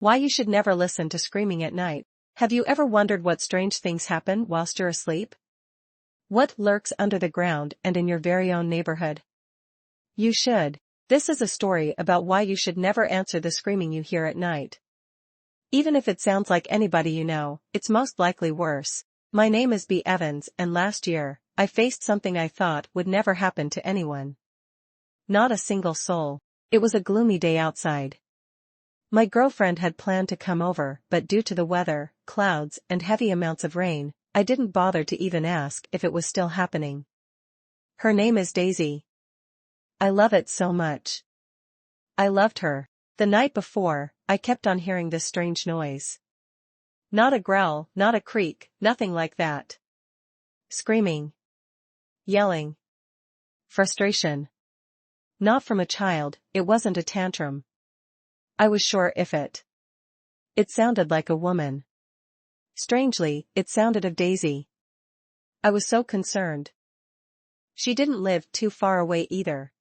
Why you should never listen to screaming at night. Have you ever wondered what strange things happen whilst you're asleep? What lurks under the ground and in your very own neighborhood? You should. This is a story about why you should never answer the screaming you hear at night. Even if it sounds like anybody you know, it's most likely worse. My name is B. Evans, and last year, I faced something I thought would never happen to anyone. Not a single soul. It was a gloomy day outside. My girlfriend had planned to come over, but due to the weather, clouds, and heavy amounts of rain, I didn't bother to even ask if it was still happening. Her name is Daisy. I love it so much. I loved her. The night before, I kept on hearing this strange noise. Not a growl, not a creak, nothing like that. Screaming. Yelling. Frustration. Not from a child, it wasn't a tantrum. I was sure if it sounded like a woman. Strangely, it sounded of Daisy. I was so concerned. She didn't live too far away either.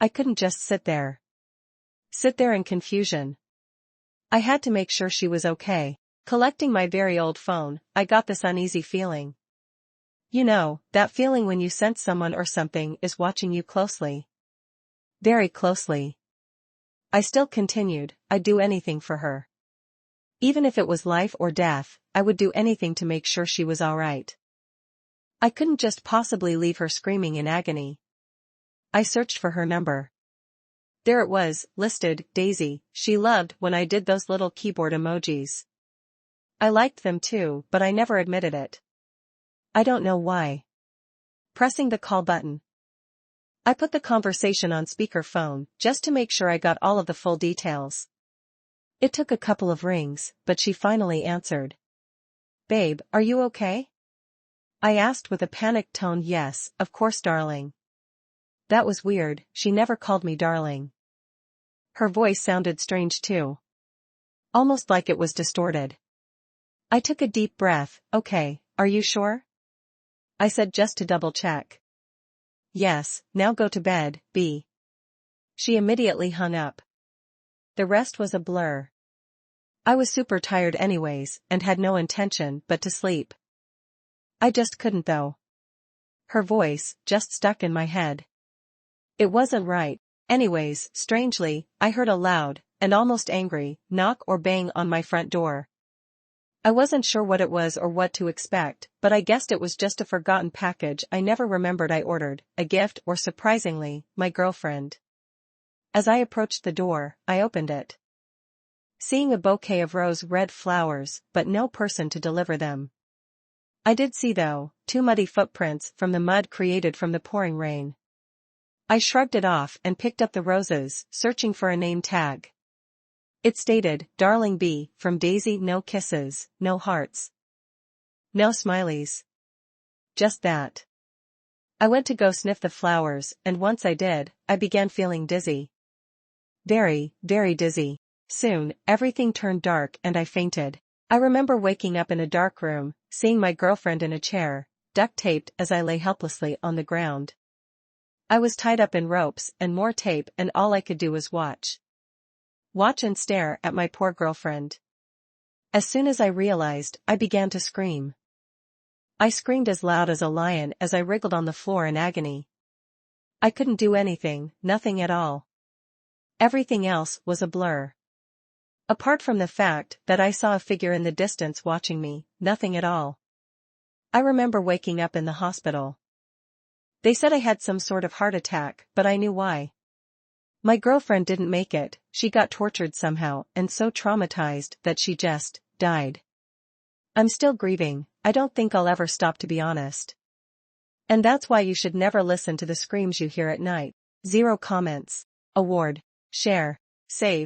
I couldn't just sit there in confusion. I had to make sure she was okay. Collecting my very old phone, I got this uneasy feeling. You know, that feeling when you sense someone or something is watching you closely. Very closely. I still continued, I'd do anything for her. Even if it was life or death, I would do anything to make sure she was alright. I couldn't just possibly leave her screaming in agony. I searched for her number. There it was, listed, Daisy. She loved when I did those little keyboard emojis. I liked them too, but I never admitted it. I don't know why. Pressing the call button. I put the conversation on speakerphone, just to make sure I got all of the full details. It took a couple of rings, but she finally answered. Babe, are you okay? I asked with a panicked tone. Yes, of course darling. That was weird, she never called me darling. Her voice sounded strange too. Almost like it was distorted. I took a deep breath. Okay, are you sure? I said just to double check. Yes, now go to bed, B. She immediately hung up. The rest was a blur. I was super tired anyways, and had no intention but to sleep. I just couldn't though. Her voice just stuck in my head. It wasn't right. Anyways, strangely, I heard a loud, and almost angry, knock or bang on my front door. I wasn't sure what it was or what to expect, but I guessed it was just a forgotten package I never remembered I ordered, a gift or surprisingly, my girlfriend. As I approached the door, I opened it. Seeing a bouquet of rose-red flowers, but no person to deliver them. I did see though, 2 muddy footprints from the mud created from the pouring rain. I shrugged it off and picked up the roses, searching for a name tag. It stated, Darling B, from Daisy. No kisses, no hearts. No smileys. Just that. I went to go sniff the flowers, and once I did, I began feeling dizzy. Very, very dizzy. Soon, everything turned dark and I fainted. I remember waking up in a dark room, seeing my girlfriend in a chair, duct-taped as I lay helplessly on the ground. I was tied up in ropes and more tape, and all I could do was watch. Watch and stare at my poor girlfriend. As soon as I realized, I began to scream. I screamed as loud as a lion as I wriggled on the floor in agony. I couldn't do anything, nothing at all. Everything else was a blur. Apart from the fact that I saw a figure in the distance watching me, nothing at all. I remember waking up in the hospital. They said I had some sort of heart attack, but I knew why. My girlfriend didn't make it, she got tortured somehow and so traumatized that she just died. I'm still grieving, I don't think I'll ever stop to be honest. And that's why you should never listen to the screams you hear at night. 0 comments. Award. Share. Save.